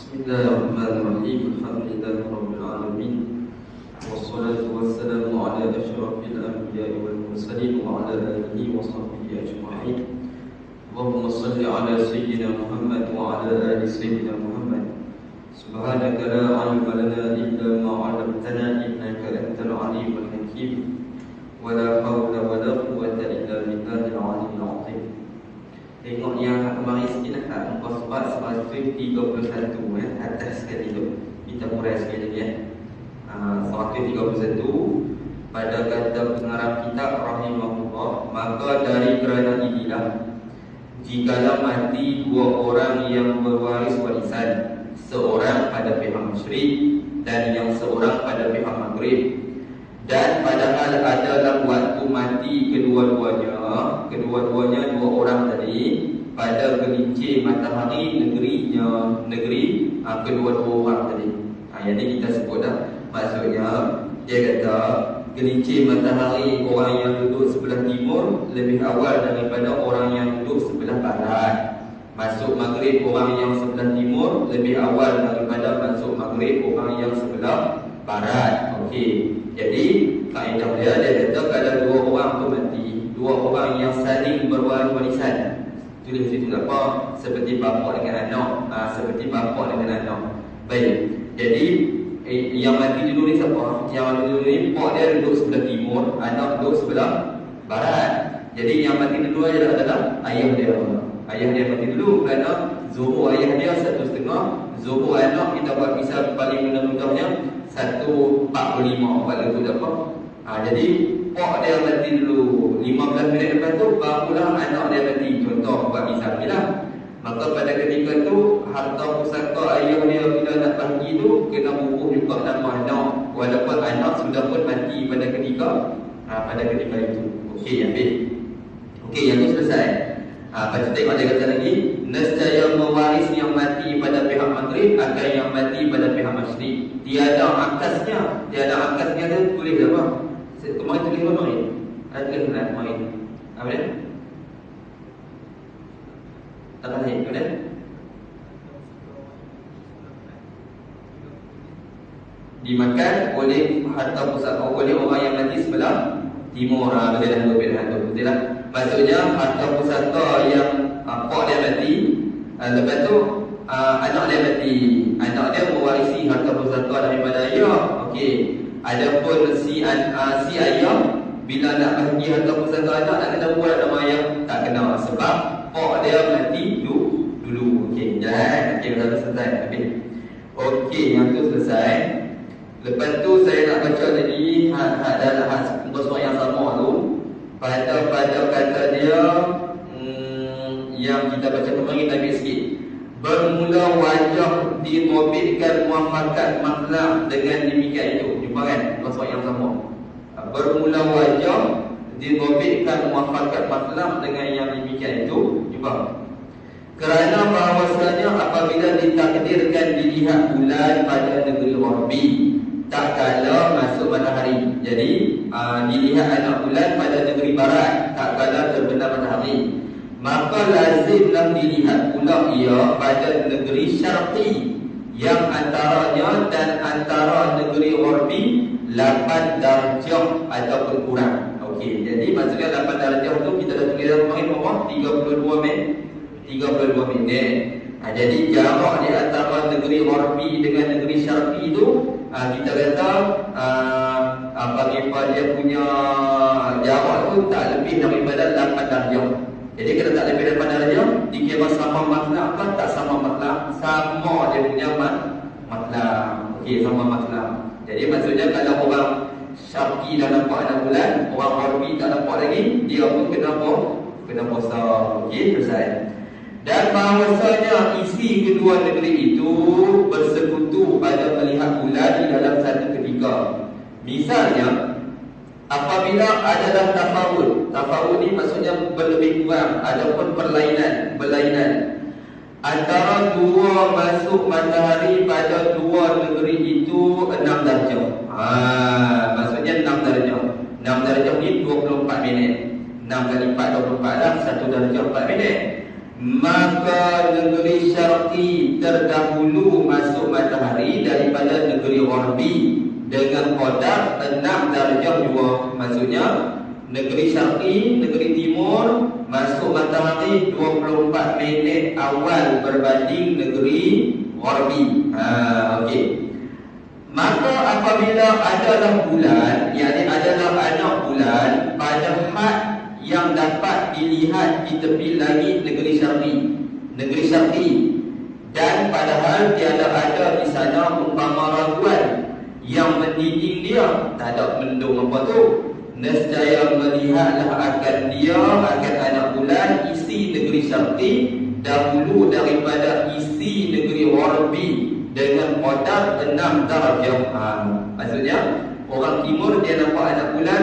Bismillahirrahmanirrahim. Alhamdulillahirabbil alamin. Wassalatu wassalamu ala asyrafil anbiya'i wal mursalin wa ala alihi wa sahbihi ajma'in. Allahumma shalli ala sayyidina Muhammad wa ala ali sayyidina Muhammad. Subhanaka la 'ilma lana illa ma 'allamtana innaka antal 'alimul hakim. Wa la hawla wa la quwwata illa billahil 'aliyyil 'azim. Tengok yang kemarin sikit lah, muka surat 131 atas sekali tu. Kita murai sekali lagi 131 pada kata pengarang kitab rahimahullah, maka dari kerana inilah jikalau mati dua orang yang berwaris warisan, seorang pada pihak masyriq dan yang seorang pada pihak maghrib, dan padahal adalah waktu mati kedua-duanya dua orang tadi pada gelincir matahari negeri kedua-dua orang tadi. Yang ni kita sebut dah. Maksudnya dia kata gelincir matahari orang yang duduk sebelah timur lebih awal daripada orang yang duduk sebelah barat. Masuk maghrib orang yang sebelah timur lebih awal daripada masuk maghrib orang yang sebelah barat. Okey. Jadi kaedah dia kata kalau dua orang tu mati, dua orang yang saling berwaris warisan, tulis situ apa? Seperti bapa dengan anak, seperti bapa dengan anak. Baik. Jadi yang mati dulu ni siapa? Yang mati dulu ni pak dia duduk sebelah timur, anak duduk sebelah barat. Jadi yang mati dulu adalah ayah dia. Ayah dia mati dulu kerana zuhur ayah dia 1.5, zuhur anak kita buat misal paling mudah-mudahnya 1.45 waktu tu apa? Jadi pak dia mati dulu 15 minit lepas tu barulah anak dia mati. Contoh buat misal ni lah. Maka pada ketika tu harta pusaka ayah dia bila nak bagi tu kena bubuh juga nama anak, walaupun anak sudah pun mati pada ketika itu. Okey, habis. Okey, yang tu selesai. Baca tengok dia kata lagi, nescaya mewaris yang mati pada pihak maghrib akan yang mati pada pihak masyriq. Tiada akasnya tu tulis apa? Kemarin tulis apa ni? Ada tulis lah kemarin. Apa dia? Tak tahu ni, kemudian dimakan oleh harta pusaka oleh orang yang mati sebelah timur. Betul lah. Maksudnya harta pusaka yang pak dia mati, lepas tu anak dia mati, anak dia mewarisi harta pusaka daripada ayah. Okey. Adapun si ayah bila nak bagi harta pusaka anak nak kena buat nama ayah, tak kena sebab pak dia mati dulu. Okey, jangan. Okey, dah selesai. Habis. Okey, yang tu selesai. Lepas tu saya nak baca lagi dalam muka surat yang sama tu. Pada kata dia yang kita baca kemarin lagi sikit. Bermula wajah ditobitkan muafakat makhluk dengan demikian itu. Jumpa kan? Muka surat yang sama. Bermula wajah ditobitkan muafakat makhluk dengan yang demikian itu. Jumpa. Kerana bahawasanya apabila ditakdirkan dilihat bulan pada negeri Warbi, tak kala masuk matahari. Jadi dilihat anak bulan pada negeri barat, tak kala terbenam matahari, maka lazimlah dilihat pula ia pada negeri syarqi yang antaranya dan antara negeri Warbi 8 darjah ataupun kurang. Okey, jadi maksudnya 8 darjah tu kita dah tulis kemarin berapa? 32 minit. Jadi jarak di antara negeri Warbi dengan negeri Syarqi itu kita kata apabila dia punya jarak tu tak lebih daripada 8 darjah. Jadi kalau tak lebih daripada darjah, dikira sama makhluk kan? Tak sama makhluk, sama dia punya makhluk. Okey, sama makhluk. Jadi maksudnya kalau orang Syarqi dah nampak anak bulan, orang Warbi tak nampak lagi, dia pun kena puasa. Okey, selesai. Dan bahawasanya isi kedua negeri itu bersekutu pada melihat bulan di dalam satu ketika. Misalnya apabila adalah tafawud ni maksudnya berlebih kurang, adapun berlainan antara dua masuk matahari pada dua negeri itu 6 darjah. Maksudnya 6 darjah. 6 darjah ni 24 minit. 6 kali 4 24 lah, 1 darjah 4 minit. maka negeri Syarqi terdahulu masuk matahari daripada negeri Gharbi dengan qadar 6 darjah dua. Maksudnya negeri Syarqi, negeri timur, masuk matahari 24 minit awal berbanding negeri Gharbi. Okey. Maka apabila adalah bulan, yakni adalah anak bulan pada had yang dapat dilihat di tepi langit negeri Syarqi, dan padahal tiada ada di sana umpama raguan yang mendiding dia, tak ada mendung apa tu, nescaya melihatlah akan dia, akan anak bulan isi negeri Syarqi dahulu daripada isi negeri Gharbi dengan qadar 6 darjah. Maksudnya orang timur dia nampak anak bulan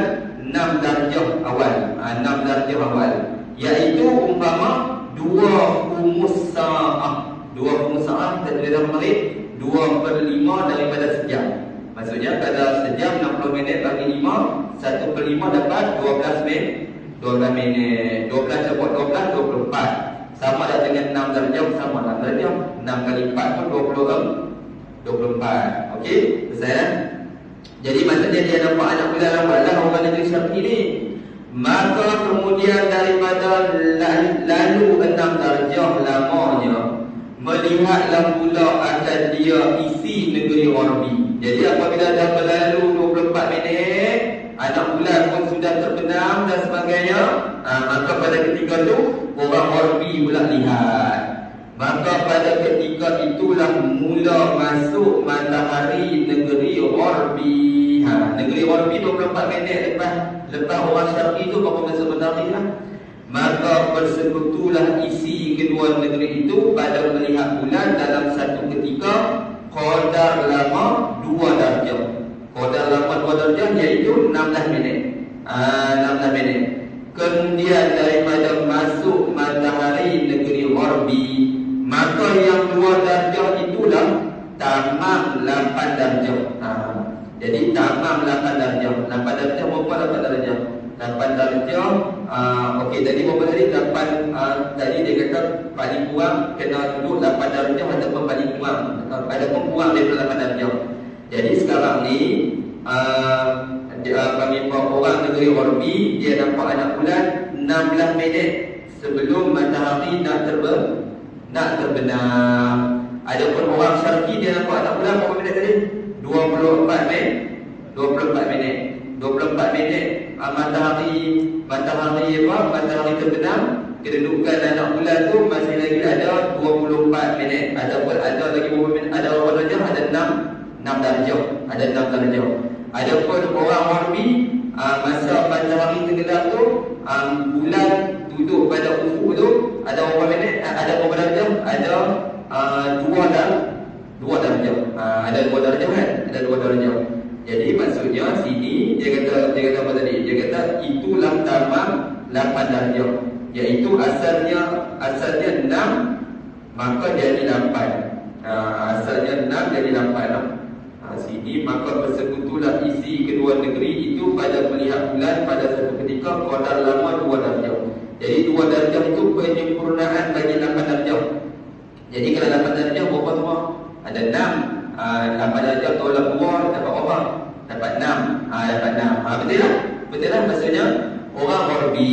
6 darjah awal, 6 darjah awal, iaitu umpama 2 humus sa'ah. 2 humus sa'ah dalam menit 2/5 daripada sejam. Maksudnya kalau sejam 60 minit bagi 5, 1/5 dapat 12 minit. 12 dapat 12, 24. Sama dah dengan 6 darjah, sama 6 darjah. 6 kali 4 pun 24. Okey, selesai. Jadi maksudnya dia nampak anak bulan awal lah orang negeri Syarqi ni. Maka kemudian daripada lalu 6 darjah lamanya, melihatlah pula akan dia isi negeri Gharbi. Jadi apabila dah berlalu 24 minit, anak bulan pun sudah terbenam dan sebagainya, maka pada ketika itu orang Gharbi pula lihat. Maka pada ketika itulah mula masuk matahari negeri Gharbi. Negeri Gharbi 24 minit lepas orang Syarqi itu baru masuk matahari lah. Maka bersekutulah isi kedua negeri itu pada melihat bulan dalam satu ketika qadar lama 2 darjah. Qadar lama 2 darjah iaitu 16 minit. 16 minit. Kemudian daripada masuk matahari negeri Gharbi, maka yang 2 darjah itulah tamam 8 darjah. Jadi tamam 8 darjah. 8 darjah berapa 8 darjah? 8 darjah. Okey, tadi berapa tadi? 8 tadi dia kata paling kurang kena duduk 8 darjah ataupun paling kurang ada pun kurang daripada 8 darjah. Jadi sekarang ni bagi orang negeri Gharbi, dia nampak anak bulan 16 minit sebelum matahari nak terbenam. Adapun orang Syarqi dia nampak anak bulan berapa minit tadi? 24 minit. 24 minit. 24 minit matahari terbenam, kedudukan anak bulan tu masih lagi ada 24 minit ataupun ada lagi berapa minit, ada berapa darjah? Ada 6 darjah. Ada 6 darjah. Adapun orang Gharbi, masa matahari tenggelam tu, bulan duduk pada ufuk tu ada berapa minit? Ada berapa darjah? Ada 2 darjah. Ada 2 darjah kan? Ada 2 darjah. Jadi maksudnya sini dia kata apa tadi? Dia kata itulah tamam 8 darjah. Iaitu asalnya 6, maka jadi 8. Asalnya 6 jadi 8 lah. Sini maka bersekutulah isi kedua negeri itu pada melihat bulan pada satu ketika qadar lama 2 darjah. Jadi 2 darjah itu penyempurnaan bagi 8 darjah. Jadi kalau 8 darjah berapa semua? Ada 6. 8 darjah tolak 2 dapat berapa? Dapat 6. Dapat 6. Betul lah? Betul lah, maksudnya orang Gharbi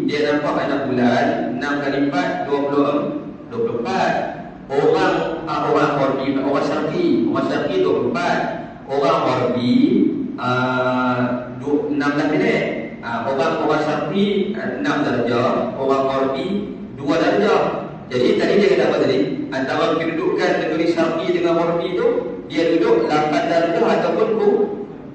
dia nampak anak bulan 6 kali 4 24. Orang Gharbi, orang Syarqi 24. Orang Gharbi 16 minit. Orang Syarqi 6 darjah, orang Gharbi 2 darjah. Jadi tadi dia kata apa tadi? Antara kedudukan negeri Syarqi dengan Gharbi itu, dia duduk 8 darjah ataupun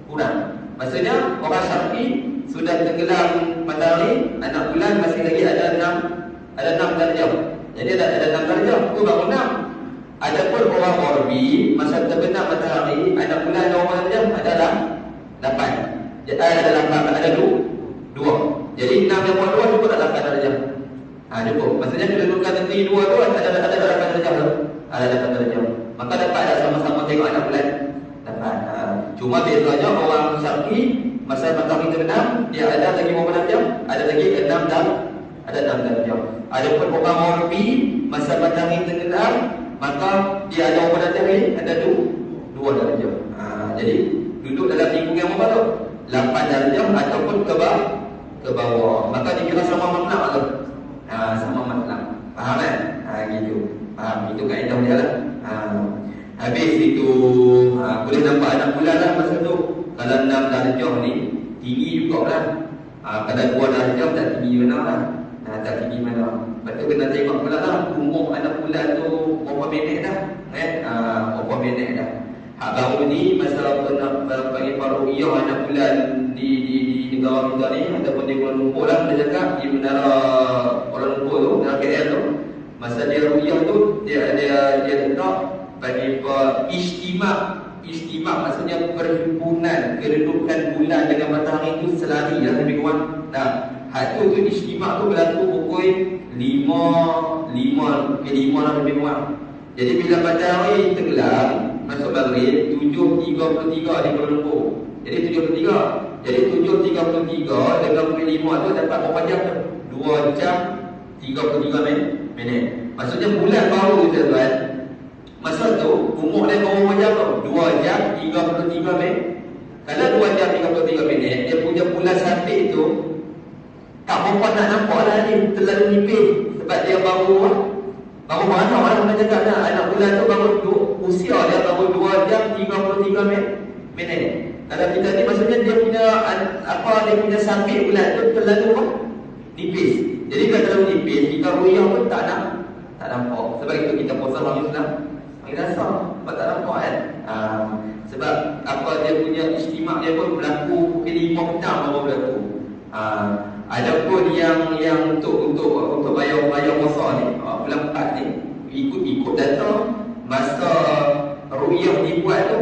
kurang. Maksudnya orang Syarqi sudah tenggelam matahari, anak bulan masih lagi ada 6 darjah. Jadi ada 6 darjah, itu baru 6. Adapun orang Gharbi masa terbenam matahari, anak bulan ada berapa darjah? Adalah 8. Jadi ada 8, ada 2. Jadi 6 yang buat 2 cukup tak 8 darjah. Cukup. Maksudnya kedudukan negeri 2 tu ada 8 darjah tu. Ada 8 darjah. Maka dapat tak sama-sama tengok anak bulan? Dapat. Cuma biasanya orang Syarqi masa matahari terbenam, dia ada lagi berapa darjah? Ada lagi 6 ada 6 darjah. Adapun orang Arabi masa matahari tenggelam, maka dia ada berapa darjah? Ada 2 darjah. Jadi duduk dalam lingkungan yang berapa tu? 8 darjah ataupun ke bawah. Maka dikira sama matlab tu. Sama matlab. Faham kan? Gitu. Faham? Itu kaedah dia lah. Habis itu boleh nampak anak bulan lah masa tu. Kalau 6 darjah ni tinggi jugalah. Kalau 2 darjah tak tinggi benar lah. Tak tinggi mana. Lepas tu kena tengok pula lah umur anak bulan tu berapa minit dah. Berapa minit dah. Hak baru ni masa panggil paruhiyah anak bulan di negara kita ni ataupun di Kuala Lumpur lah, dia cakap di menara Kuala Lumpur tu, menara KL tu, masa dia ru'yah tu dia letak panggil istimak maksudnya perhimpunan kedudukan bulan dengan matahari tu selari lah lebih kurang. Hak tu istimak tu berlaku pukul 5 lah lebih kurang. Jadi bila matahari tenggelam masuk maghrib 7.33 di Kuala Lumpur. Jadi 7.33. Jadi 7.33 dengan pukul 5 tu dapat berapa jam tu? 2 jam 33 minit. Maksudnya bulan baru tuan-tuan. Masa tu umur dia berapa jam tu? 2 jam 33 minit. Kalau 2 jam 33 minit, dia punya bulan sabit tu tak berapa nak nampak lah ni, terlalu nipis. Sebab dia baru beranak lah, orang cakap dah. Anak bulan tu baru usia dia baru 2 jam 33 minit. Kalau kita ni maksudnya dia punya dia punya sabit bulan tu terlalu nipis. Jadi kalau terlalu nipis, kita ruyah pun tak nampak. Sebab itu kita puasa hari Islam hari dasar, sebab tak nampak kan. Sebab dia punya istimak dia pun berlaku pukul 5 petang baru berlaku. Adapun yang untuk bayar puasa ni, bulan 4 ni ikut data masa ru'yah dibuat tu,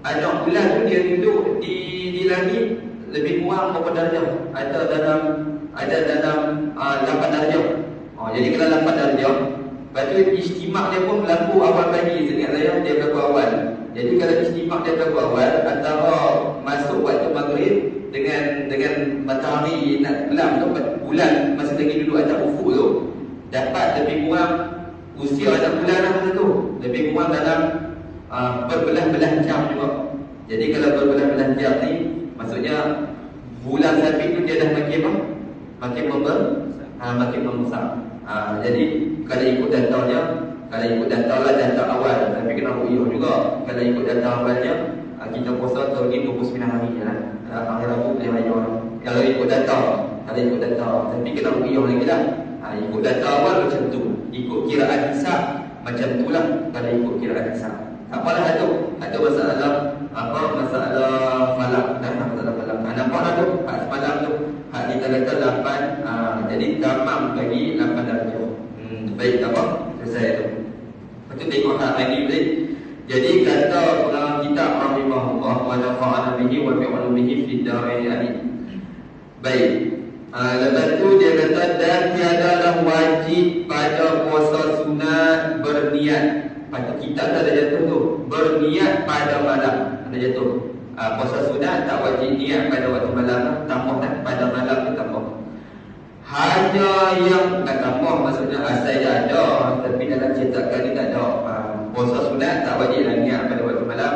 anak bulan tu dia duduk di langit lebih kurang berapa darjah? Ada dalam 8 darjah. Jadi kalau 8 darjah, lepas tu istimak dia pun berlaku awal pagi. Ingat saya dia berlaku awal. Jadi kalau istimak dia berlaku awal antara masuk waktu maghrib dengan matahari nak tenggelam tu, bulan masa lagi duduk atas ufuk tu, dapat lebih kurang usia anak bulan lah masa tu, lebih kurang dalam berbelah-belah jam juga. Jadi kalau berbelah-belah jam ni, maksudnya bulan sabit tu dia dah makin membesar. Jadi kalau ikut datanya, data awal, tapi kena ru'yah juga. Kalau ikut data awalnya, kita puasa tahun ni 29 hari je lah. Hari Rabu boleh raya orang. Kalau ikut data, tapi kena ru'yah lagi lah. Ikut data awal macam tu. Ikut kiraan hisab macam tu lah. Kalau ikut kiraan hisab, tak apalah tu. Ada masalah falak. Masalah falak. Nampak lah tu, hak semalam tu. Hak kita kata 8. Jadi tamam bagi 8 darjah. Baik, apa? Selesai tu. Lepas tu tengok hak lagi balik. Jadi kata dalam kitab rahimahullah wa nafa'ana bihi wa bi'ulumihi fid dharain amin. Baik. Lepas tu dia kata dan tiadalah wajib pada puasa sunat berniat. Pada kitab ada jatuh tu, berniat pada malam. Ada jatuh. Puasa sunat tak wajib niat pada waktu malam, tambah pada malam tu tambah. Hanya yang tak tambah maksudnya asal dia ada, tapi dalam cetakan ni tak ada. Puasa sunat tak wajib niat pada waktu malam.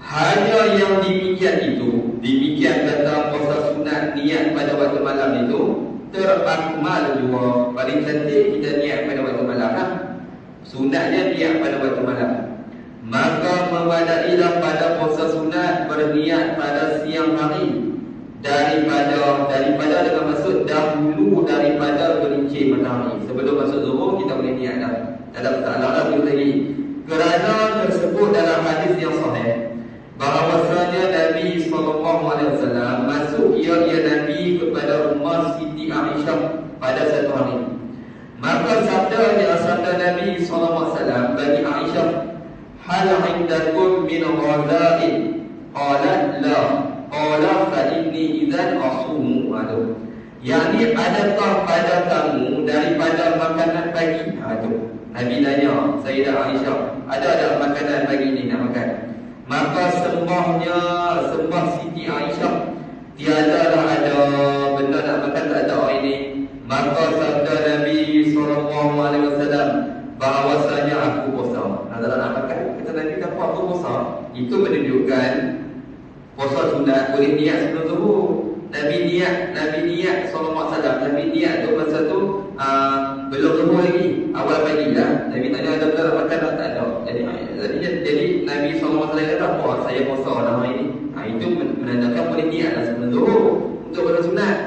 Hanya yang demikian kata puasa sunat niat pada waktu malam itu terakmal juga. Paling cantik kita niat pada waktu malam lah. Sunatnya niat pada waktu malam. Maka memadailah pada puasa sunat berniat pada siang hari daripada dengan maksud dahulu daripada gelincir matahari. Sebelum masuk zuhur kita boleh niat dah. Dalam masalah lah lagi. Kerana tersebut dalam hadis yang sahih bahawasanya Nabi SAW masuk ia Nabi kepada rumah Siti Aisyah pada satu hari. Maka sabda Nabi SAW bagi Aisyah, hal indakum min ghadain? Qalat la. Qala fa inni idzan asumu. Yani adakah pada kamu daripada makanan pagi? Nabi tanya Sayyidah Aisyah, ada makanan pagi ni nak makan? Maka sembah Siti Aisyah, tiadalah ada benda nak makan, tak ada hari ni. Maka sabda Nabi SAW, bahawasanya aku puasa. Nah, dalam amalan kata Nabi kata aku puasa, itu menunjukkan puasa sunat boleh niat sebelum zuhur. Nabi niat SAW, Nabi niat tu masa tu belum zuhur lagi, awal pagi lah. Nabi tanya ada betul makan tak? Tak ada. Jadi Nabi SAW kata apa? Saya puasa nama ini. Itu menandakan boleh niat lah sebelum zuhur untuk beramal sunat.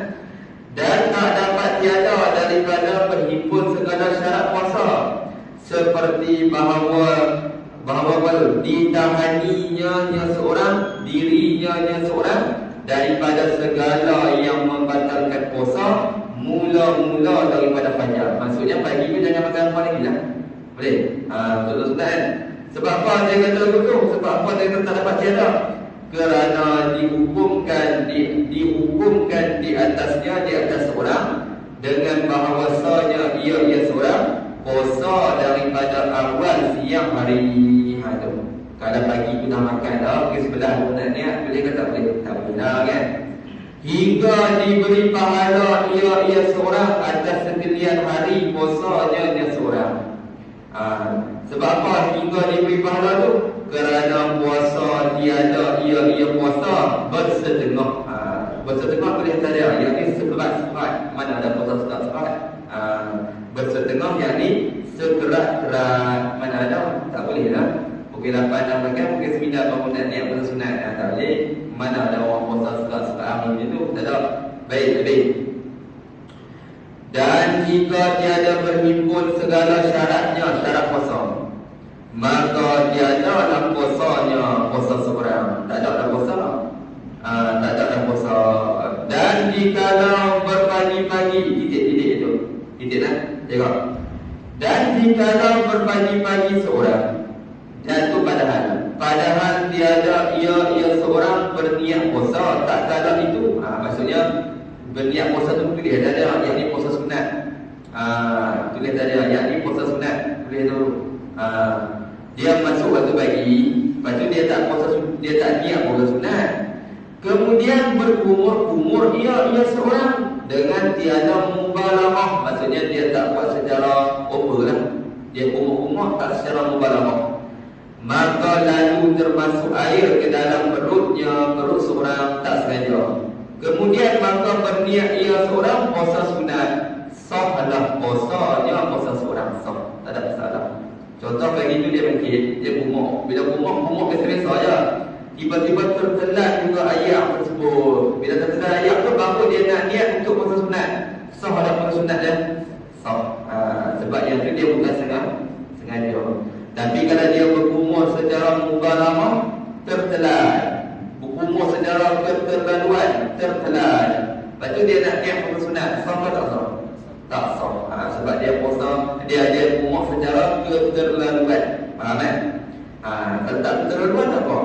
Dan tak dapat tiada daripada berhimpun segala syarat puasa, seperti bahawa ditahaninya seorang, dirinya seorang daripada segala yang membatalkan puasa, mula-mula daripada fajar. Maksudnya pagi tu jangan makan apa lagi lah. Boleh? Betul sunat kan? Sebab apa dia kata begitu? Sebab apa dia kata tak dapat tiada? Kerana dihukumkan di atasnya, di atas seorang, dengan bahawasanya ia seorang puasa daripada awal siang hari. Kalau pagi tu dah makan dah, ke sebelah tu nak niat, boleh ke tak boleh? Tak boleh lah kan? Hingga diberi pahala ia seorang atas sekalian hari puasanya dia seorang. Sebab apa hingga diberi pahala tu? Kerana puasa tiada ia puasa bersetengah. Bersetengah boleh tak ada, yakni sekerat-sekerat. Mana ada puasa sekerat-sekerat? Bersetengah yakni sekerat-sekerat. Mana ada? Tak boleh lah. Pukul 8 dah makan, pukul 9 bangun nak niat puasa sunat. Tak boleh. Mana ada orang puasa sekerat-sekerat macam tu? Tak ada. Baik. Dan jika tiada berhimpun segala syaratnya, syarat puasa, maka tiada dalam puasanya puasa seorang. Tak ada dalam puasa. Tak ada dalam puasa. Dan jikalau berpagi-pagi, titik-titik itu, titik lah, tengok. Dan jikalau berpagi-pagi seorang, dan itu padahal tiada ia seorang berniat puasa, tak kala itu. Maksudnya berniat puasa tu tulis tak ada, yakni puasa sunat. Tulis tak ada, yakni puasa sunat. Tulis dulu. Dia masuk waktu pagi, lepas tu dia tak niat puasa sunat. Kemudian berkumur-kumur ia seorang dengan tiada mubalaghah. Maksudnya dia tak buat secara over lah. Dia kumur-kumur tak secara mubalaghah. Maka lalu termasuk air ke dalam perutnya, perut seorang tak sengaja. Kemudian maka berniat ia seorang puasa sunat, sahlah puasanya puasa seorang, sah, tak ada masalah. Contoh pagi tu dia bangkit, dia kumur. Bila kumur biasa-biasa je. Tiba-tiba tertelan juga ayam tersebut. Bila tertelan ayam tu, baru dia nak niat untuk puasa sunat. Sah ada puasa sunat dia? Sah. Sebab yang tu dia bukan sengaja. Tapi kalau dia berkumur secara mubalaghah, tertelan. Berkumur secara keterlaluan, tertelan. Lepas tu dia nak niat puasa sunat. Sah ke tak sah? Tak sah. Sebab dia puasa, dia kumur secara keterlaluan. Faham kan? Kalau tak keterlaluan tak apa.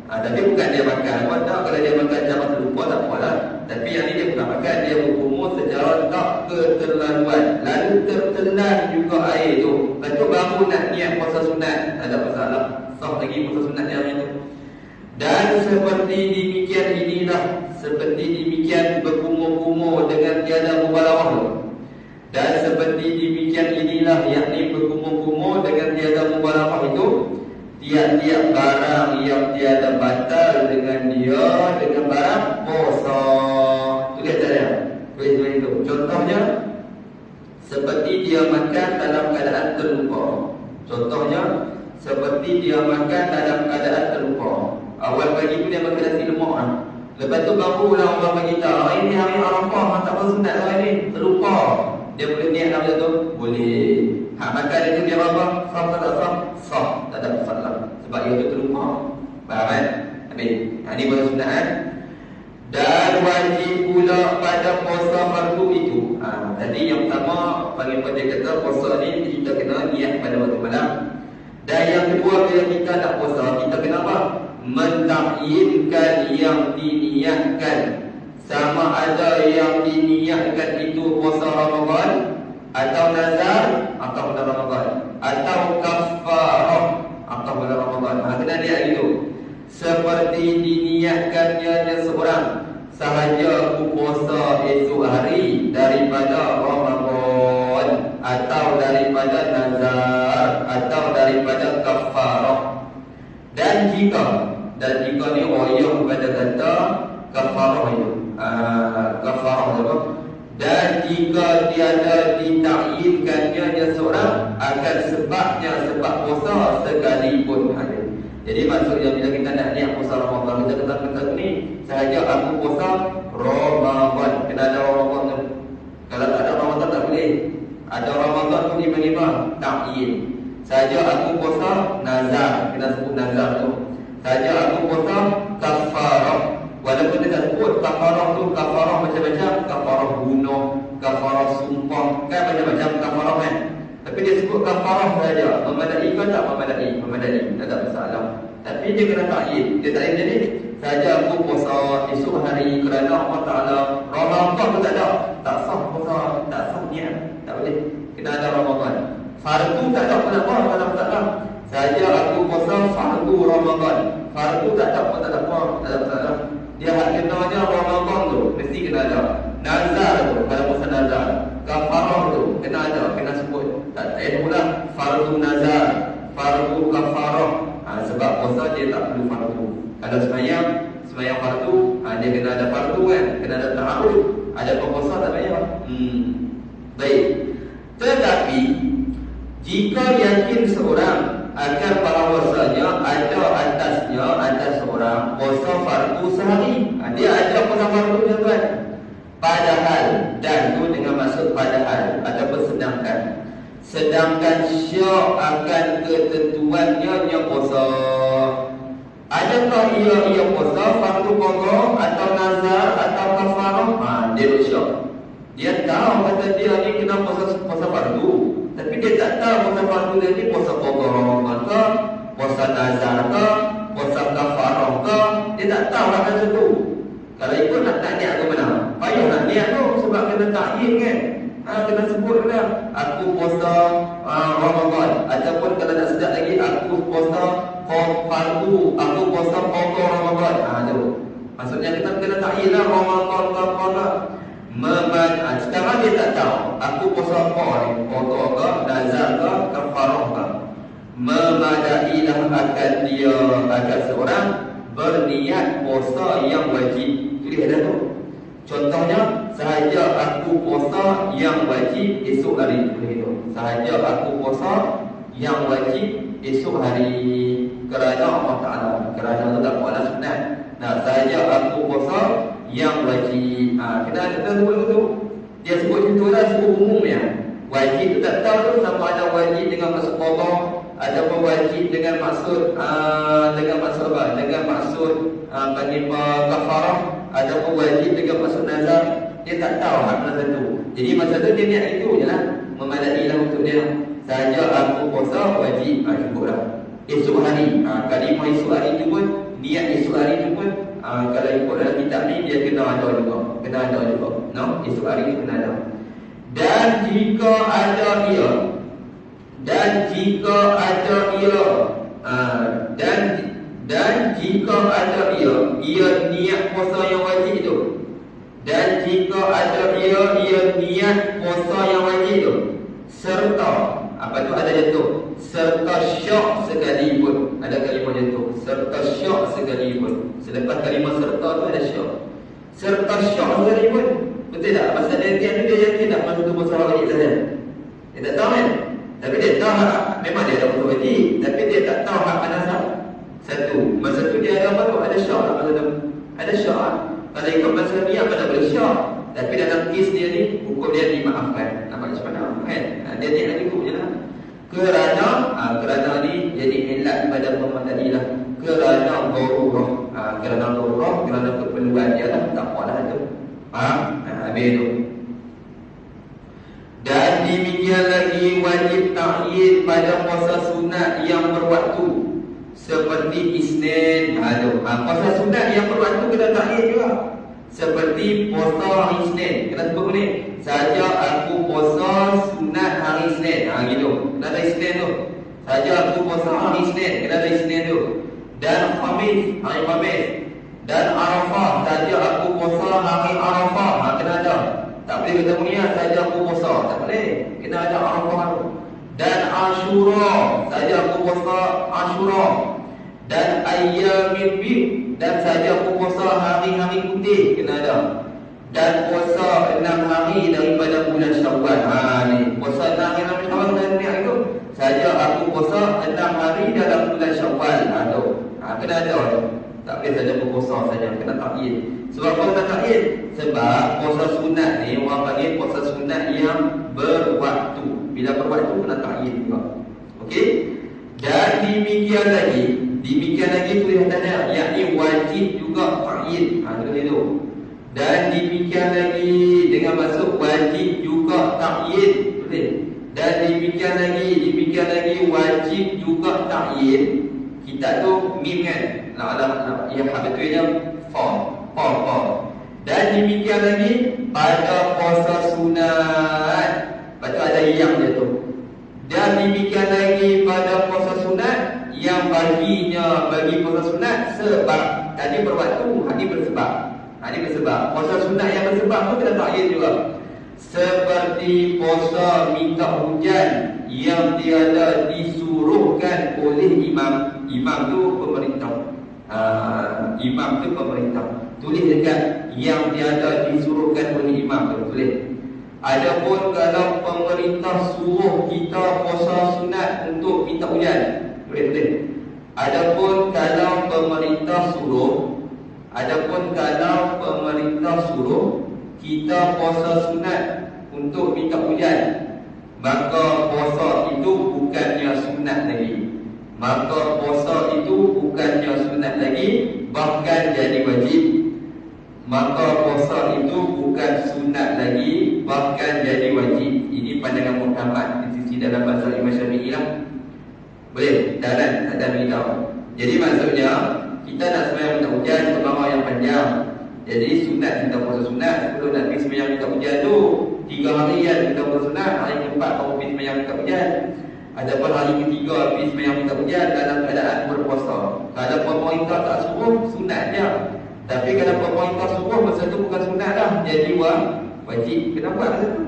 Tapi bukan dia makan. Kalau dia makan jangan terlupa tak apalah. Tapi yang ni dia bukan makan, dia berkumur secara tak keterlaluan. Lalu tertelan juga air tu. Lepas tu baru nak niat puasa sunat. Tak ada masalah. Sah lagi puasa sunat yang itu. Dan seperti demikian berkumur-kumur dengan tiada mubalaghah. Dan seperti demikian inilah, yakni berkumur-kumur dengan tiada mubalaghah itu, tiap-tiap barang yang tiada batal dengan dia, dengan barang puasa. Tulis tak ada? Tulis itu. Contohnya, seperti dia makan dalam keadaan terlupa. Contohnya, seperti dia makan dalam keadaan terlupa. Awal pagi tu dia makan nasi lemak lah. Lepas tu barulah orang bagi tahu, ini hari Arafah, tak puasa sunat hari ni, terlupa. Dia boleh niat macam tu? Boleh. Makan itu dia apa? Sah tak sah? Sah. Tak ada masalah. Sebab ia tu terlupa. Faham kan? Habis. Ini puasa sunat kan? Dan wajib pula pada puasa fardu itu. Tadi yang pertama, panggil dia kata puasa ni kita kena niat pada waktu malam. Dan yang kedua, bila kita nak puasa, kita kena apa? Mentakyinkan yang diniatkan. Sama ada yang diniatkan itu puasa Ramadan, atau nazar, atau bulan Ramadan, atau kafarah, atau bulan Ramadan. Kena lihat itu. Seperti diniatkannya seorang sahaja puasa esok hari daripada Ramadan daripada kafarah. Dan jika ni oyong pada kata kafarah itu. Kafarah itu. Dan jika tiada ditakyinkannya seorang akan sebab puasa sekalipun ada. Jadi maksudnya bila kita nak niat puasa Ramadan, kita kata ni sahaja aku puasa Ramadan, kena ada Ramadan. Kalau tak ada Ramadan tak boleh. Ada Ramadan pun lima takyin. Sahaja aku puasa nazar, kena sebut nazar tu. Sahaja aku puasa kafarah. Walaupun dia tak sebut kafarah tu, kafarah macam-macam, kafarah bunuh, kafarah sumpah, kan macam-macam kafarah kan. Tapi dia sebut kafarah saja. Memadai ke tak memadai? Memadai, tak ada masalah. Tapi dia kena takyin. Dia takyin jadi sahaja aku puasa esok hari kerana Allah Ta'ala. Ramadan tu tak ada, tak sah puasa, tak sah niat, tak boleh. Kena ada Ramadan. Fardu tak ada, kenapa? Tak ada masalah. Sahaja aku puasa fardu Ramadan. Fardu tak ada, tak ada apa, tak ada masalah. Dia hak kenanya Ramadan tu mesti kena ada. Nazar tu, kalau puasa nazar. Kafarah tu kena ada, kena sebut. Tak payah pula fardu nazar, fardu kafarah. Sebab puasa dia tak perlu fardu. Kalau sembahyang fardu, dia kena ada fardu kan, kena ada ta'aruf. Ada puasa tak payah. Baik. Tetapi jika yakin seorang akan bahawasanya ada atas seorang puasa fardu sehari, dia ada puasa fardu tuan-tuan. Padahal, dan tu dengan maksud padahal ataupun sedangkan syak akan ketentuannya puasa. Adakah ia puasa fardu qada atau nazar atau kafarah? Dia syak. Dia tahu kata dia ni kena puasa fardu, tapi dia tak tahu puasa fardu dia ni puasa qada Ramadan ke, puasa nazar ke, puasa kafarah ke. Dia tak tahu akan itu. Kalau ikut nak niat ke mana? Payah nak niat tu sebab kena takyin kan. Kena sebut lah, aku puasa Ramadan. Ataupun kalau nak sedap lagi, aku puasa fardu, aku puasa qada Ramadan. Tu maksudnya kita kena takyin lah Ramadan ke apa. Sekarang dia tak tahu aku puasa apa ni, qada ke, nazar ke, kafarah ke. Memadailah akan seorang berniat puasa yang wajib. Tulis dah tu. Contohnya, sahaja aku puasa yang wajib esok hari. Sahaja aku puasa yang wajib esok hari kerana Allah Ta'ala, kerana Allah tak buatlah sunat. Sahaja aku puasa yang wajib. Kita ada sebut tu. Dia sebut macam tu lah, sebut umum ya. Wajib tu tak tahu tu sama ada wajib dengan maksud qada ataupun wajib dengan maksud apa? Dengan maksud panggil kafarah ataupun wajib dengan maksud nazar. Dia tak tahu hak masa tu. Jadi masa tu dia niat itu je lah, memadailah untuk dia. Sahaja aku puasa wajib, cukup lah. Esok hari, kalimah esok hari tu pun, niat esok hari tu pun, kalau ikut dalam kitab ni dia kena ada juga. No? Esok hari tu kena ada. Dan jika ada ia dan jika ada ia niat puasa yang wajib itu. Dan jika ada ia niat puasa yang wajib itu, serta apa tu ada jatuh, serta syak sekalipun. Ada kalimah jatuh, serta syak sekalipun. Selepas kalimah serta tu ada syak. Serta syak sekalipun. Betul tak? Pasal dia yakin tak masa tu puasa wajib saja. Dia tak tahu kan? Tapi dia tahu hak, memang dia ada puasa wajib, tapi dia tak tahu hak mana satu. Masa tu dia ada apa tu? Ada syak tak masa tu? Ada syak. Kalau ikut masa niat mana boleh syak. Tapi dalam kes dia ni, hukum dia dimaafkan. Nampak macam mana? Kan? Dia niat lagi hukum je lah. Kerana ni jadi ilat pada pemadai lah. Kerana darurah. Kerana keperluan dia lah. Tak apa lah tu. Habis tu. Dan demikian lagi wajib ta'yin pada puasa sunat yang berwaktu seperti Isnin. Puasa sunat yang berwaktu kena ta'yin juga. Seperti puasa hari Isnin. Kena sebut ni, saja aku puasa sunat hari Isnin. Gitu. Kena ada Isnin tu. Saja aku puasa hari Isnin. Kena ada Isnin tu. Dan Khamis, hari Khamis. Dan Arafah, saja aku puasa hari Arafah. Kena ada. Tak boleh kata mulia saja aku puasa. Tak boleh. Kena ada Arafah tu. dan Ashura, saja aku puasa Ashura, dan Ayyamin Bid, dan saja aku puasa hari-hari putih, kena ada, dan puasa 6 hari daripada bulan Syawal. Ni puasa 6 hari Syawal dan niat itu saja aku puasa 6 hari dalam bulan Syawal. Kena ada tu. Tak boleh saja berpuasa saja, kena takyid. Sebab apa kena takyid? Sebab puasa sunat ni orang panggil puasa sunat yang berwaktu. Bila berwaktu kena takyid juga. Okey? Dan demikian lagi tulis tanda, yakni wajib juga takyid. Itu. Dan demikian lagi dengan maksud wajib juga takyid. Betul? Dan demikian lagi wajib juga takyid. Kita tu mim kan? Yang betulnya fa. Dan demikian lagi pada puasa sunat. Betul ada yang dia tu. Dan demikian lagi pada puasa sunat yang bagi puasa sunat sebab tadi berwaktu, ini bersebab. Puasa sunat yang bersebab pun kena takyid juga. Seperti puasa minta hujan yang tiada disuruhkan oleh imam. Imam tu pemerintah. Tulis dekat yang tiada disuruhkan oleh imam tu, tulis. Adapun kalau pemerintah suruh kita puasa sunat untuk minta hujan, tulis. Adapun kalau pemerintah suruh kita puasa sunat untuk minta hujan, maka puasa itu bukannya sunat lagi, bahkan jadi wajib. Ini pandangan Muhammad di sisi dalam bahasa Imam Syafi'i lah. Boleh? Tak ada beritahu. Jadi maksudnya kita nak sembahyang minta hujan selama yang panjang. Jadi sunat kita puasa sunat sebelum nak pergi sembahyang minta hujan tu 3 hari kan kita puasa sunat, hari keempat baru pergi sembahyang minta hujan. Adapun hari ketiga pergi sembahyang minta hujan dalam keadaan berpuasa. Kalau pemerintah tak suruh, sunat je. Tapi kalau pemerintah suruh, masa tu bukan sunat dah, jadi wajib. Kena buat masa tu.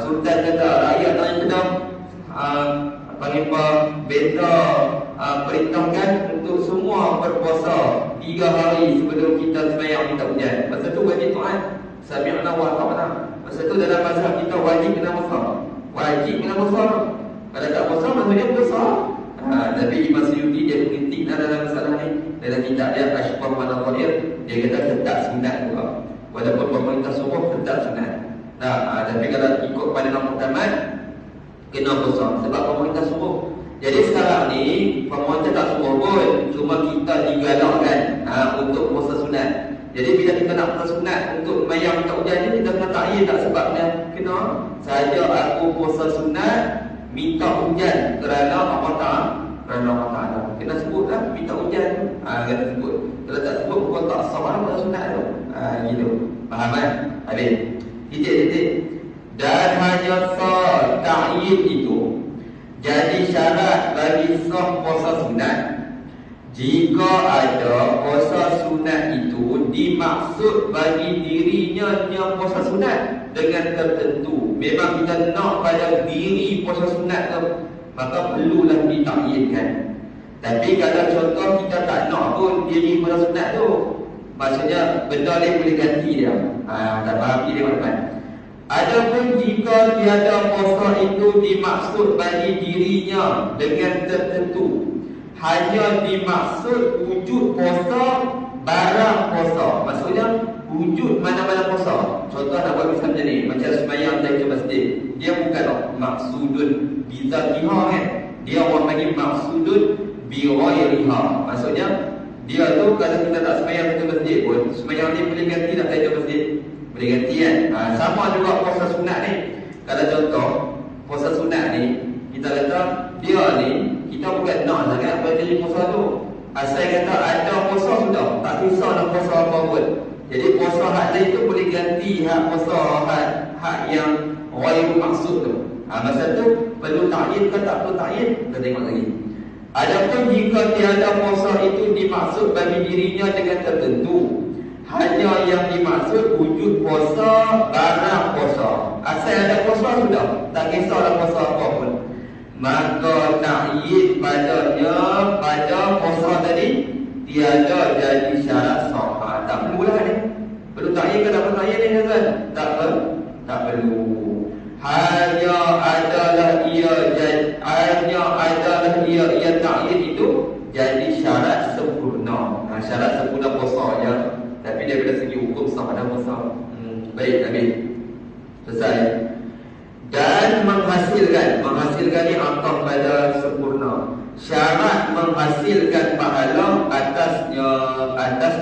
Sultan kata rakyat tak kena benda perintahkan untuk semua berpuasa 3 hari sebelum kita sembahyang minta hujan. Masa tu wajib taat. Sami'na wa ata'na. Masa tu dalam mazhab kita wajib kena puasa. Kalau tak puasa maksudnya puasa. Tapi Imam Suyuti dia mengkritik dalam masalah ni. Dalam kitab dia Ashqar Mana Qadir, dia kata tetap sunat juga. Walaupun pemerintah suruh tetap sunat. Tapi kalau ikut pandangan Muhammad kena puasa sebab pemerintah suruh. Jadi sekarang ni pemerintah tak suruh pun, cuma kita digalakkan untuk puasa sunat. Jadi bila kita nak puasa sunat untuk sembahyang minta hujan ni, kita kena takyid tak sebabnya kena saja aku puasa sunat minta hujan kerana Allah Ta'ala. Kena sebutlah minta hujan. Kena sebut. Kalau tak sebut bukan tak sawar puasa sunat tu. Gitu. Faham kan? Habis. Titik. Dan hanya sah takyid itu jadi syarat bagi sah puasa sunat jika ada puasa sunat itu dimaksud bagi dirinya yang puasa sunat dengan tertentu. Memang kita nak pada diri puasa sunat tu, maka perlulah ditakyidkan. Tapi kalau contoh kita tak nak pun diri puasa sunat tu, maksudnya benda lain boleh ganti dia. Tak faham dia teman-teman. Adapun jika tiada puasa itu dimaksud bagi dirinya dengan tertentu, hanya dimaksud wujud puasa barang puasa. Maksudnya wujud mana-mana puasa. Contoh nak buat misal macam ni, macam sembahyang dari ke masjid, dia bukan maksudun bizatiha kan. Dia orang panggil maksudun bi ghairiha. Maksudnya dia tu kalau kita tak sembahyang ke masjid pun, sembahyang ni boleh ganti tak dari masjid. Boleh ganti kan. Sama juga puasa sunat ni. Kalau contoh puasa sunat ni, kita kata dia ni kita bukan nak sangat berjadi puasa tu. Asal kata ada puasa sudah, tak kisah nak puasa apa pun. Jadi puasa hak lain tu boleh ganti hak puasa hak yang ghairu maksud tu. Masa tu perlu takyid ke tak perlu takyid, kita tengok lagi. Adapun jika tiada puasa itu dimaksud bagi dirinya dengan tertentu, hanya yang dimaksud wujud puasa barang puasa. Asal ada puasa sudah, tak kisahlah puasa apa pun. maka ta'yin padanya pada puasa tadi tiada jadi syarat sahah. Tak perlulah ni. Perlu ta'yin ke tak perlu ta'yin ni kan? Tak perlu. Hanya adalah ia ta'yin itu jadi syarat sempurna. Syarat sempurna puasa je. Tapi daripada segi hukum sah dan puasa. Baik, habis. Selesai. Dan menghasilkan ni atas pada sempurna. Syarat menghasilkan pahala atas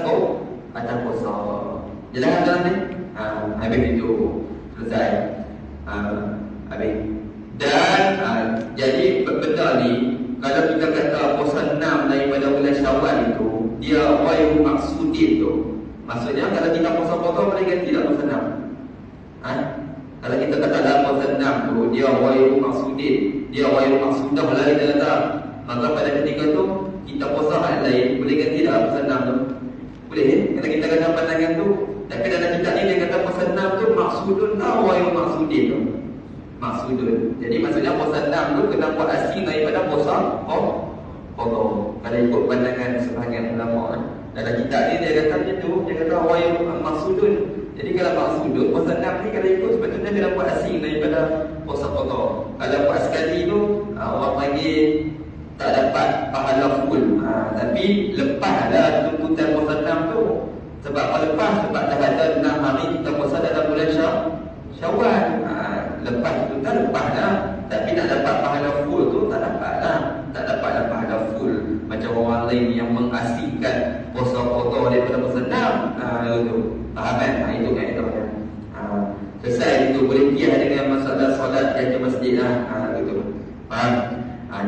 puasa. Jelas tak ni? Habis itu. Selesai. Habis. Dan jadi benda ni, kalau kita kata puasa 6 daripada bulan Syawal itu, dia ghairu maksudin tu. Maksudnya kalau kita puasa potong boleh ganti tak puasa 6? Kalau kita kata dalam puasa 6 tu, dia ghairu maksudin, dia ghairu maksudah lah kita kata. Maka pada ketika tu kita puasa hal lain, boleh ganti tak puasa 6 tu? Boleh kalau kita kata pandangan tu. Tapi dalam kitab ni dia kata puasa 6 tu maksudun tak ghairu maksudin tu. Maksudun. Jadi maksudnya puasa 6 tu kena buat asing daripada puasa potong. Kalau ikut pandangan sebahagian ulama dalam kitab ni dia kata macam tu, dia kata ghairu maksudun. Jadi kalau maksudun puasa 6 ni kalau ikut sebetulnya kena buat asing daripada puasa potong. Kalau buat sekali tu orang panggil tak dapat pahala full. Tapi lepaslah tuntutan puasa 6 tu. Sebab apa lepas? Sebab dah ada 6 hari kita puasa dalam bulan Syawal. Lepas tu tak lepas dah. Tapi nak dapat pahala full tu tak dapat lah. Tak dapat lah pahala full. Macam orang lain yang mengasingkan puasa potong daripada puasa 6. Itu faham kan? Itu kan itu. Selesai itu. Boleh kiah dengan masalah solat jaga masjid lah. Itu faham?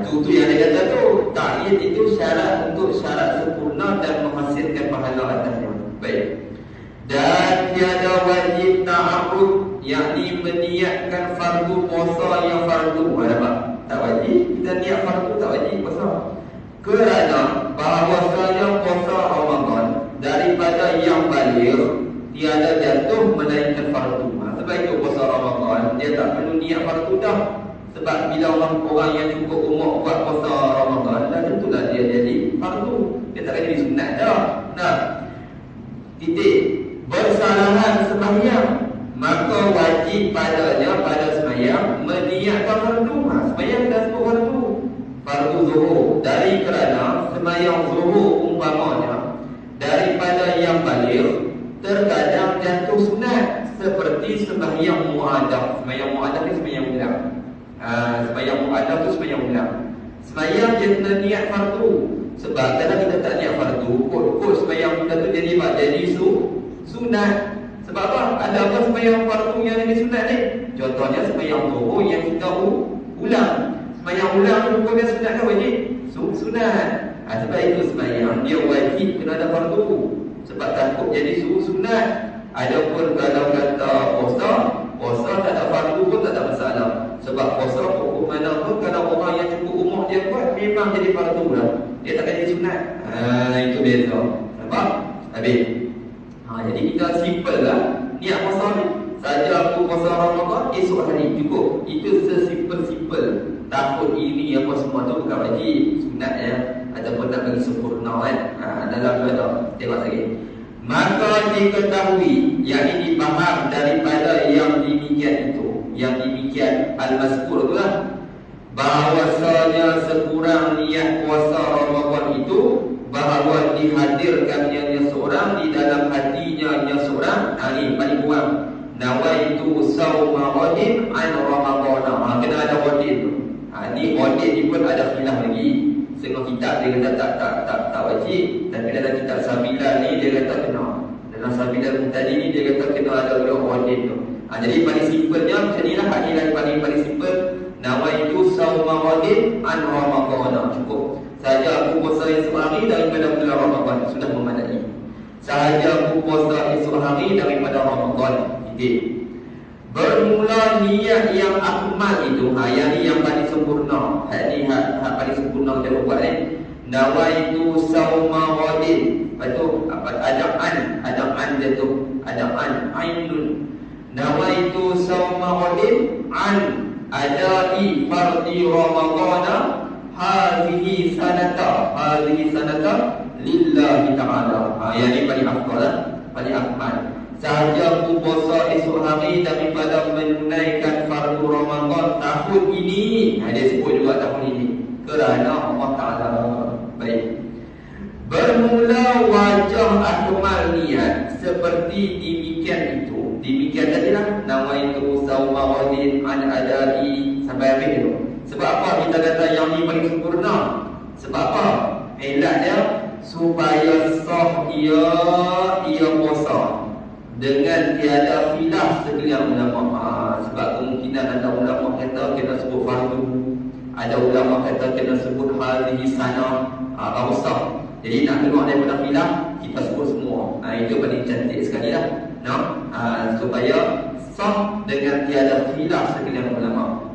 Itu yang dia kata tu, ta'yin itu syarat untuk syarat sempurna dan menghasilkan pahala atasnya. Baik. Dan tiada wajib ta'arud, yakni meniatkan fardu puasa yang fardu. Nampak? Tak wajib. Kita niat fardu tak wajib puasa. Kerana bahawasanya puasa Ramadan daripada yang baligh tiada jatuh melainkan fardu. Sebab itu puasa Ramadan dia tak perlu niat fardu dah. Sebab bila orang yang cukup umur buat puasa Ramadan, dah tentulah dia jadi fardu. Dia tak jadi sunat dah. Nah, titik. Bersalahan sembahyang, maka wajib padanya pada sembahyang meniatkan fardu. Sembahyang dah sebut fardu zuhur. Dari kerana sembahyang zuhur umpamanya daripada yang baligh terkadang jatuh sunat, seperti sembahyang muaddah. Sembahyang muaddah ni sembahyang ulang. Sembahyang muaddah tu sembahyang ulang. Sembahyang dia kena niat fardu. Sebab kalau kita tak niat fardu, kod sembahyang kita tu jadi sunat. Sebab apa? Ada apa sembahyang fardu yang jadi sunat ni? Contohnya sembahyang zuhur yang kita ulang. Sembahyang ulang tu bukan sunat kan wajib? Sunat. Sebab itu sembahyang dia wajib kena ada fardu. Sebab takut jadi sunat. Adapun kalau kata puasa tak ada fardu pun tak ada masalah. Sebab puasa hukum mana pun kalau orang yang cukup umur dia buat memang jadi fardu lah. Dia tak jadi sunat. Itu beza. Nampak? Habis. Jadi kita simple lah niat puasa ni. Saja aku puasa Ramadan esok hari cukup. Itu sesimpel-simpel. Takut ini apa semua tu bukan wajib, sunat ya. Ataupun tak bagi sempurna kan. Dalam tu ada. Tengok lagi. Maka diketahui, yang ini dipaham daripada yang demikian itu, yang demikian al-mazkur tu lah, bahawasanya sekurang niat puasa Ramadan itu, bahawa dihadirkannya seorang di dalam hatinya seorang. Ini paling kurang. Nawaitu sawma wadin an Ramadan. Kena ada wadin tu. Ini wadin ni pun ada khilaf lagi. Setengah kitab dia kata tak wajib. Tapi dalam kitab Sabilah ni dia kata kena. Dalam Sabilah tadi ni dia kata kena ada wadin tu. Jadi paling simpelnya macam ni lah. Inilah paling simpel. Nawaitu sawma wadin an Ramadan. Cukup. Sahaja aku puasa esok hari daripada bulan Ramadan, sudah memadai. Sahaja aku puasa esok hari daripada Ramadan. Titik. Bermula niat yang akmal itu, yang ni yang paling sempurna. Ni paling sempurna kita buat ni. Nawaitu sawma wadin. Lepas tu ada dia tu. Ada ainun. Nawaitu sawma wadin an adai fardi Ramadhan hadhihi sanata lillahi ta'ala. Yang ini paling afdal lah, paling akmal. Sahaja aku puasa esok hari daripada menunaikan fardu Ramadan tahun ini. Dia sebut juga tahun ini kerana Allah Ta'ala. Baik. Bermula wajah akmal niat seperti demikian itu. Demikian tadilah nawaitu sauma wadin an adai sampai habis itu. Sebab apa kita kata yang ni paling sempurna? Sebab apa? Ilat dia supaya sah ia puasa dengan tiada khilaf sekalian ulama. Sebab kemungkinan ada ulama kata kita sebut fardu, ada ulama kata kita sebut hadhihi sana, usah. Jadi nak keluar daripada khilaf, kita sebut semua. Itu paling cantik sekali lah, no? Supaya sah dengan tiada khilaf sekalian ulama.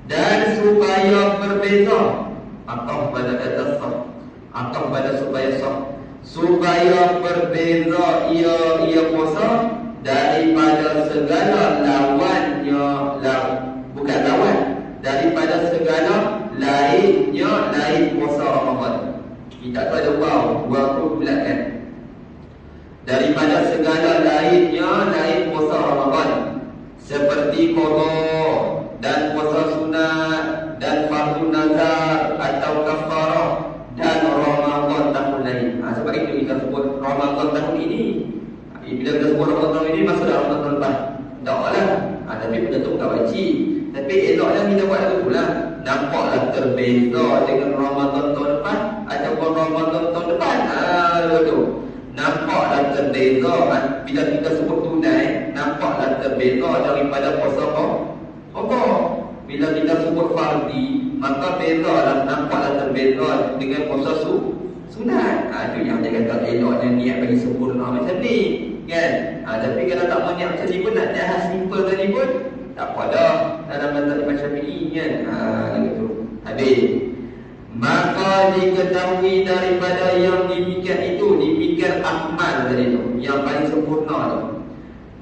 Dan supaya berbeza, atau pada kata sah, atau pada supaya sah, supaya berbeza ia puasa daripada segala lawannya, bukan lawan, daripada segala lainnya lain puasa Ramadan. Kita tu ada waw pula kan. Daripada segala lainnya lain puasa Ramadan, seperti qada dan puasa sunat dan fardu nazar atau kafarah dan Ramadan tahun lain. Sebab itu kita sebut Ramadan tahun ini. Bila kita sebut Ramadan tahun ini, masuk dalam Ramadan lepas. Tak lah. Tapi benda tu bukan wajib. Tapi eloklah kita buat itu pula. Nampaklah terbeza dengan Ramadan tahun depan ataupun Ramadan tahun depan. Itu. Nampaklah terbeza. Bila kita sebut tunai, nampaklah terbeza daripada puasa qada. Bila kita sebut fardi, maka bezalah, nampaklah terbeza dengan puasa sunat. Itu yang dia kata eloknya niat bagi sempurna macam ni, kan? Tapi kalau tak mau niat macam ni pun, nak jahat simple tadi pun tak apa dah dalam mazhab Imam Syafi'i, kan? Gitu. Habis. Maka diketahui daripada yang demikian itu, demikian akmal tadi tu, yang paling sempurna tu.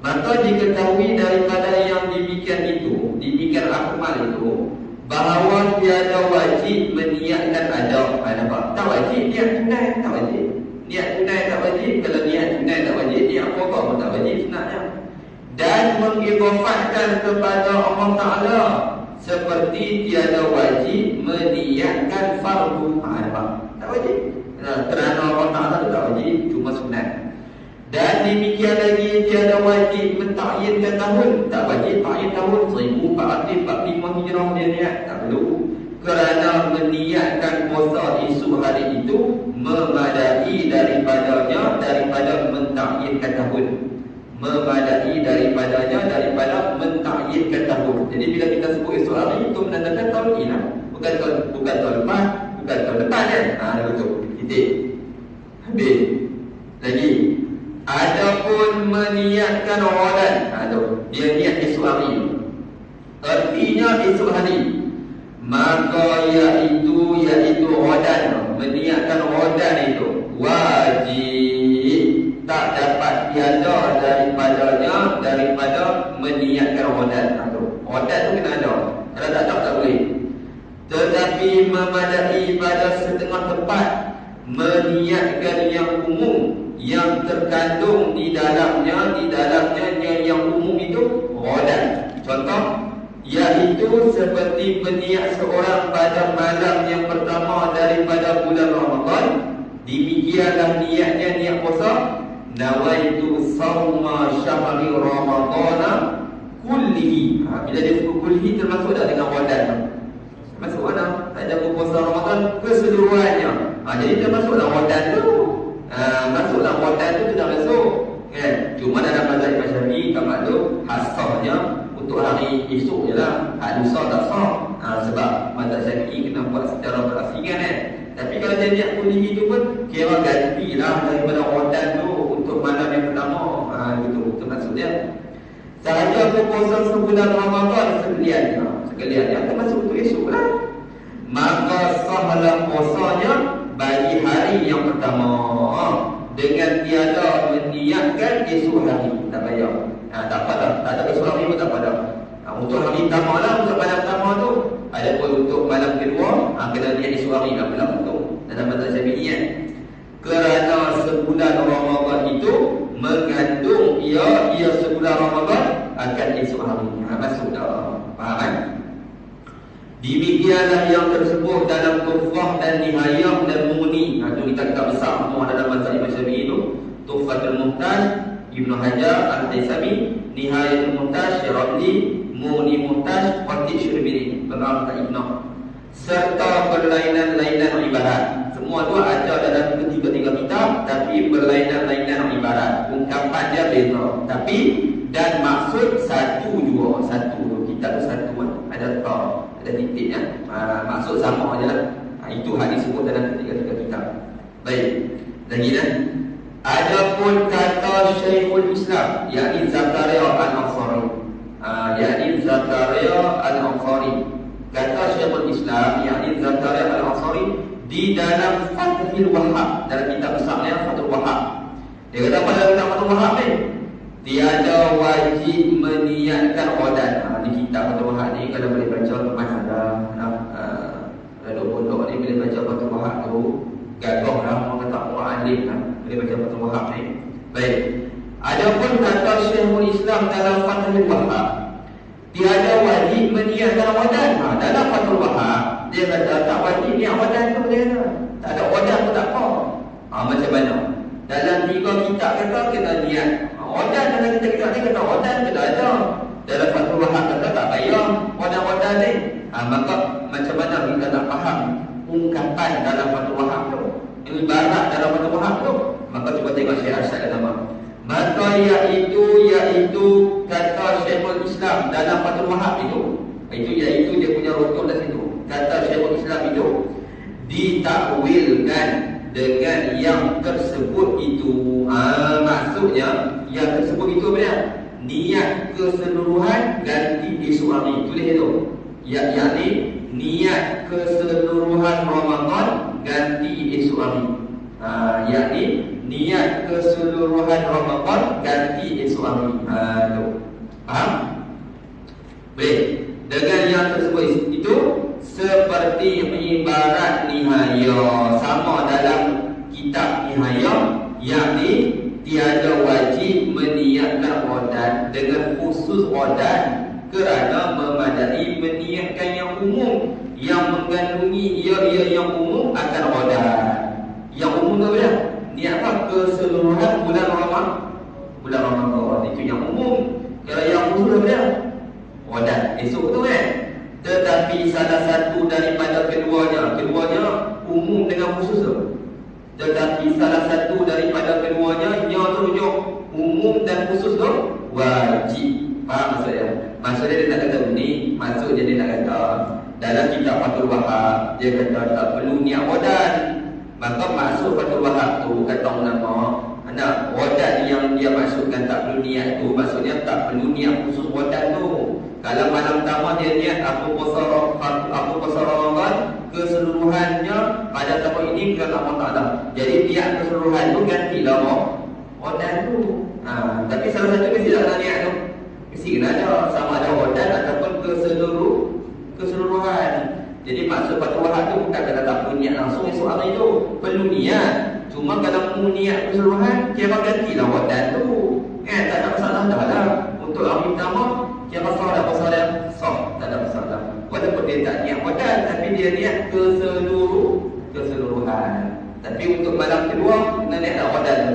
Maka diketahui daripada yang demikian itu, demikian akmal itu, bahawa tiada wajib meniatkan ada. Nampak? Tak wajib niat tunai, tak wajib. Niat tunai tak wajib. Kalau niat tunai tak wajib, niat pokok pun tak wajib sebenarnya. Dan mengibafatkan kepada Allah Ta'ala seperti tiada wajib meniatkan fardu. Nampak? Tak wajib. Kerana Allah Ta'ala tak wajib, cuma sunat. Dan demikian lagi tiada wajib mentakyinkan tahun. Tak wajib takyin tahun 1445 Hijrah dia niat, tak perlu. Kerana meniatkan puasa isu hari itu memadai daripadanya daripada mentakyinkan tahun. Memadai daripadanya daripada mentakyinkan tahun. Jadi bila kita sebut isu hari itu menandakan tahun ini lah. Bukan tahun lepas, bukan tahun depan, kan? Betul. Titik. Habis. Lagi. Adapun meniatkan Ramadan, dia niat esok hari, artinya esok hari, maka iaitu Ramadan, meniatkan Ramadan itu wajib, tak dapat tiada daripada meniatkan Ramadan. Ramadan tu kena ada, kalau tak boleh. Tetapi memadai pada setengah tempat meniatkan yang umum, yang terkandung di dalamnya yang umum itu Ramadan. Contoh, iaitu seperti berniat seorang pada malam yang pertama daripada bulan Ramadan. Demikianlah niatnya, niat puasa. Nawaitu sauma syahri Ramadana kullihi. Bila dia sebut kullihi, termasuk tak dengan Ramadan? Termasuk mana? Tak ada puasa Ramadan keseluruhannya. Jadi termasuklah Ramadan tu. Masuklah Ramadan tu sudah masuk, kan? Cuma dalam mazhab Imam Syafi'i kan maklum, hasahnya untuk hari esok je lah. Hak lusa tak sah. Sebab mazhab Syafi'i kena buat secara berasingan, kan? Tapi kalau dia niat kuliah itu pun kira gantilah daripada Ramadan tu untuk malam yang pertama. Itu maksud dia. Sahaja puasa sebulan Ramadan sekalian yang termasuk untuk esok lah. Maka sahlah puasanya bagi hari yang pertama dengan tiada meniatkan esok hari. Tak payah. Tak apa dah. Tak ada esok hari pun tak apa dah. Untuk hari pertama lah, untuk malam pertama tu. Adapun untuk malam kedua, kena niat esok hari lah pula untuk dalam mazhab Syafi'i kan. Kerana sebulan Ramadan itu mengandung ia sebulan Ramadan akan esok hari. Masuk dah. Faham kan? Demikianlah yang tersebut dalam Tuhfah dan Nihayah dan Mughni. Itu kitab besar semua dalam mazhab Imam Syafi'i itu. Tuhfatul Muhtaj Ibnu Hajar Al-Haythami, Nihayatul Muhtaj Syirabli, Mughni Muhtaj Fatih Syurbini, pengarang Ibnu, serta berlainan-lainan ibarat. Semua tu ada dalam ketiga-tiga kitab, tapi berlainan-lainan ibarat. Ungkapan dia beza, tapi dan maksud satu jua. Satu kitab tu satu kan. Ada ta, ada titik kan. Maksud sama aja lah. Itu hadis disebut dalam ketiga-tiga kitab. Baik. Lagi kan? Adapun kata Syekhul Islam, yakni Zakaria Al-Ansari, kata Syekhul Islam, yakni Zakaria Al-Ansari, di dalam Fathul Wahhab, dalam kitab besarnya Fathul Wahhab. Dia kata apa dalam kitab Fathul Wahhab ni? Tiada wajib meniatkan odan. Di kitab Fathul Wahhab ni, kalau boleh baca mana ada pondok ni boleh baca Fathul Wahhab tu, gagah lah, orang kata mu'alim lah, boleh baca Fathul Wahhab ni. Baik. Adapun kata Syekhul Islam dalam Fathul Wahhab, tiada wajib meniatkan odan. Dalam Fathul Wahhab dia kata tak wajib niat odan tu dia kata. Tak ada odan pun tak apa. Macam mana? Dalam 3 kitab kata kena niat. Odan dalam kitab ni kata odan kena ada. Dalam Fathul Wahhab kata tak payah odan-odan ni. Maka macam mana kita nak faham ungkapan dalam Fathul Wahhab tu, ibarat dalam Fathul Wahhab tu? Maka cuba tengok Syekh Arsyad kata apa. Maka iaitu kata Syekhul Islam dalam Fathul Wahhab itu iaitu dia punya rukun di situ. Kata Syekhul Islam itu ditakwilkan dengan yang tersebut itu. Maksudnya yang tersebut itu apa? Niat keseluruhan ganti esok hari. Tulis itu. Yakni niat keseluruhan Ramadan ganti esok hari. Yakni niat keseluruhan Ramadan ganti esok hari. Faham? Baik. Dengan yang tersebut itu seperti ibarat Nihayah, sama dalam kitab Nihayah, yakni tiada wajib meniatkan odan dengan khusus odan kerana memadai meniatkan yang umum yang mengandungi ia yang umum akan odan. Yang umum tu apa? Niat apa? Keseluruhan bulan Ramadan. Itu yang umum. Kalau yang khusus apa dia? Odan. Esok tu kan? Tetapi salah satu daripada keduanya umum dengan khusus tu. Tetapi salah satu daripada keduanya yang terujuk umum dan khusus tu wajib. Faham maksudnya? Maksudnya dia tak kata ni, maksudnya dia tak kata dalam kitab Fathul Wahhab dia kata tak perlu niat odan. Maka maksud Fathul Wahhab tu kata ulama, odan yang dia maksudkan tak perlu niat tu, maksudnya tak perlu niat khusus odan tu. Kalau malam pertama dia niat aku puasa Ramadan keseluruhannya pada tahun ini kerana Allah Ta'ala. Jadi niat keseluruhan tu gantilah odan tu. Tapi salah satu mesti tak nak niat tu. Mesti kena ada, sama ada odan ataupun keseluruhan. Jadi maksud Fathul Wahhab tu bukan kata tak perlu niat langsung esok hari tu. Perlu niat. Cuma kalau mu niat keseluruhan, kira gantilah odan tu. Tak ada masalah dah lah. Untuk hari pertama, kira sah dah pasal dia sah. Tak ada masalah. Walaupun dia tak niat odan, tapi dia niat keseluruhan. Tapi untuk malam kedua, kena niat tak odan tu.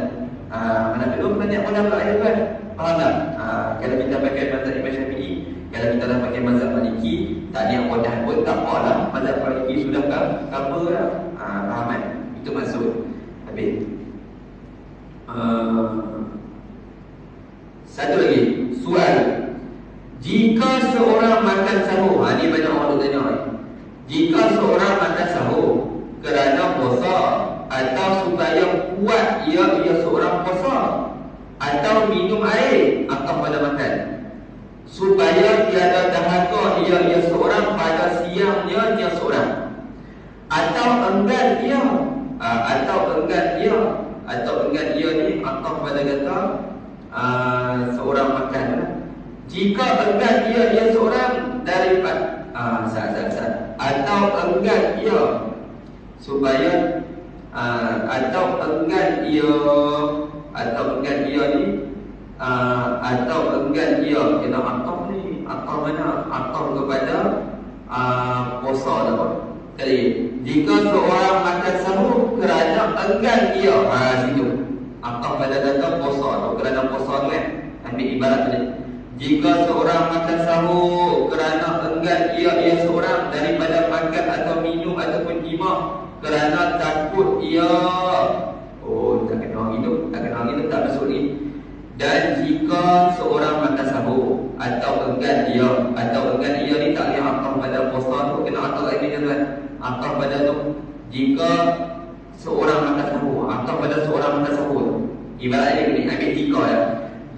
Malam kedua kena niat odan pula kan? Faham tak? Kalau kita pakai mazhab Imam Syafi'i, kalau kita dah pakai mazhab Maliki, tak niat odan pun tak apa lah. Mazhab Maliki sudah cover lah. Faham kan? Itu maksud. Habis. Satu lagi soal. Jika seorang makan sahur, ni banyak orang tanya. Jika seorang makan sahur kerana puasa atau supaya kuat ia seorang puasa, atau minum air atau pada makan supaya tiada dahaga ia seorang pada siangnya dia seorang, atau enggan ia ni atau pada kata seorang makan. Jika enggan ia seorang daripada atau enggan ia supaya atau enggan ia ni atau enggan ia kena atau ni atau mana atau kepada puasa apa tadi. Jika seorang makan sahur kerana enggan ia situ atau pada data puasa atau kerana puasa tu kan, ambil ibarat tadi. Jika seorang makan sahur kerana enggan ia seorang daripada makan atau minum ataupun jima kerana takut ia tak kena orang hidup, tak masuk ni. Dan jika seorang makan sahur atau enggan ia ni tak boleh akal pada puasa tu, kena akal lagi tuan. Akal pada tu jika seorang makan sahur, akal pada seorang makan sahur. Ibaratnya ni ambil jika ya.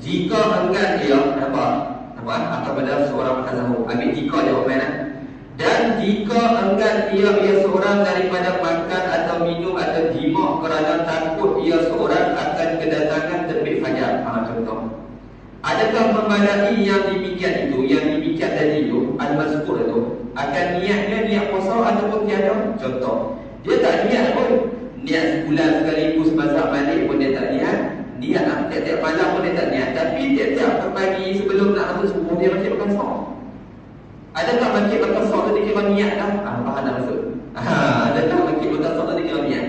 Jika enggan ia atau pada seorang makan sahur, ambil jika jawapan. Dan jika enggan ia seorang daripada makan atau minum atau jima kerana takut ia seorang akan kedatangan terbit fajar. Contoh, adakah memadai yang demikian tadi itu al-mazkur itu akan niatnya niat puasa ataupun tiada? Contoh, dia tak niat pun, niat sebulan sekaligus masak balik pun dia tak niat tiap-tiap malam pun dia tak niat, tapi tiap-tiap pagi sebelum nak masuk subuh dia macam makan sok. Adakah makan sok tadi kira niat dah? Faham tak maksud? Adakah makan sok tadi kira niat?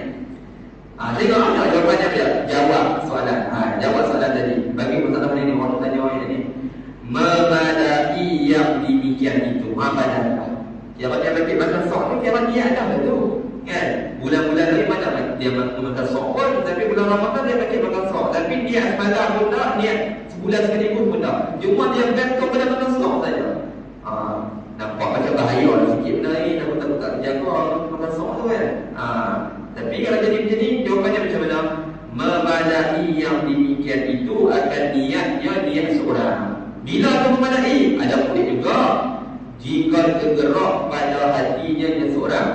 Tengok ada jawapannya dia. Jawab soalan tadi. Bagi pertanyaan ini orang tanya orang ini. Memadai yang demikian itu. Padahal kira dia makan sok ni kira niat dah betul. Kan? Bulan-bulan ni mana dia makan sok pun, tapi bulan Ramadan dia makan sok. Tapi niat semalam pun tak, niat sebulan sekaligus pun tak. Cuma dia gantung pada makan sok saja. Nampak macam bahaya lah sikit benda ni. Takut tak terjaga makan sok tu kan. Tapi kalau jadi macam ni, jawapannya macam mana? Memadai yang demikian itu akan niatnya niat seorang. Bila tu memadai? Ada boleh juga. Jika tergerak pada hatinya dia seorang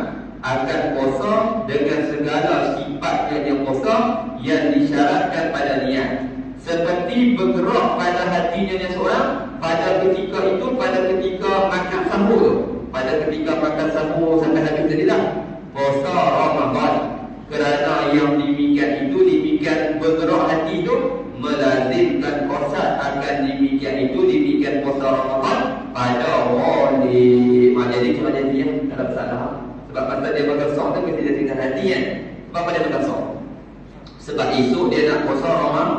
akan puasa dengan segala sifatnya dia puasa yang disyaratkan pada niat. Seperti bergerak pada hatinya dia seorang pada ketika itu, pada ketika makan sahur tu. Pada ketika makan sahur sampai habis tadi lah, puasa Ramadan. Kerana yang demikian bergerak hati itu melazimkan puasa akan demikian puasa Ramadan pada wali. Jadi cuma jadi ya, tak ada salah. Sebab masa dia makan sok tu mesti dia tinggal hati kan. Sebab dia makan sok? Sebab esok dia nak puasa Ramadan.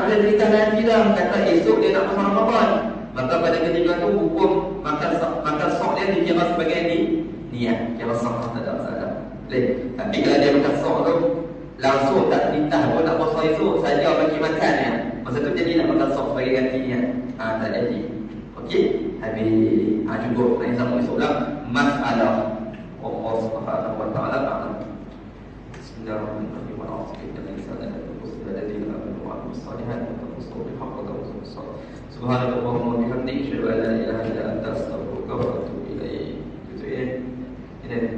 Dia cerita nanti dah kata esok dia nak puasa Ramadan. Maka pada ketika tu hukum makan sok dia dikira sebagai niat. Kira sok tak ada masalah. Tapi kalau dia makan sok tu langsung tak perintah pun nak puasa esok, saja bagi makan ya. Masa tu jadi nak makan sok sebagai ganti niat. Tak jadi. Okey, habis cukup. Nanti sama esok lah masalah Allah Subhanahu wa taala. Bismillahirrahmanirrahim. Subhanallahumma wa bihamdihi asyhadu an la ilaha illa anta astaghfiruka wa atubu ilaik. Gitu ya. Ini